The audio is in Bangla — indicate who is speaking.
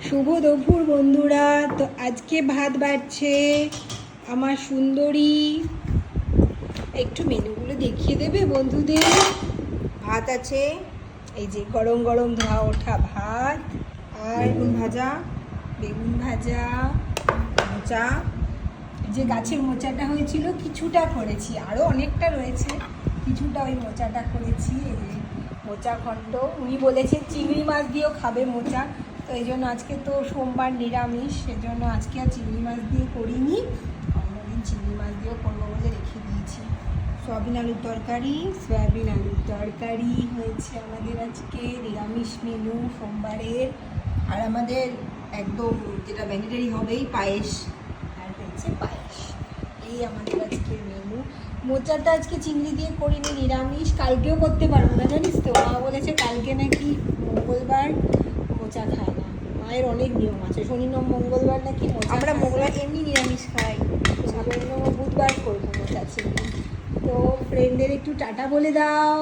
Speaker 1: শুভ দুপুর বন্ধুরা। তো আজকে ভাত বাড়ছে আমার সুন্দরী। একটু মেনুগুলো দেখিয়ে দেবে বন্ধুদের। ভাত আছে, এই যে গরম গরম ধোয়া ওঠা ভাত, আর বেগুন ভাজা, মোচা। যে গাছের মোচাটা হয়েছিল কিছুটা করেছি, আরও অনেকটা রয়েছে, কিছুটা ওই মোচাটা করেছি। এই যে মোচা খণ্ড, উনি বলেছেন চিংড়ি মাছ দিয়েও খাবে মোচা, তো এই জন্য আজকে তো সোমবার নিরামিষ, সেজন্য আজকে আর চিংড়ি মাছ দিয়ে করিনি, অন্যদিন চিংড়ি মাছ দিয়েও করবো বলে রেখে দিয়েছি। সয়াবিন আলুর তরকারি হয়েছে আমাদের আজকে নিরামিষ মেনু সোমবারের। আর আমাদের একদম যেটা ম্যান্ডেটরি হবেই পায়েস, আর হয়েছে পায়েস। এই আমাদের আজকের মেনু। মোচাটা আজকে চিংড়ি দিয়ে করিনি, নিরামিষ। কালকেও করতে পারবো না, জানিস তো, মা বলেছে কালকে নাকি মঙ্গলবার, মোচা খায় না। মায়ের অনেক নিয়ম আছে, শনি মঙ্গলবার নাকি মোচা,
Speaker 2: আমরা মঙ্গলবার এমনি নিরামিষ খাই,
Speaker 1: বুধবার করবো মোচা চিংড়ি। তো ফ্রেন্ডদের একটু টাটা বলে দাও।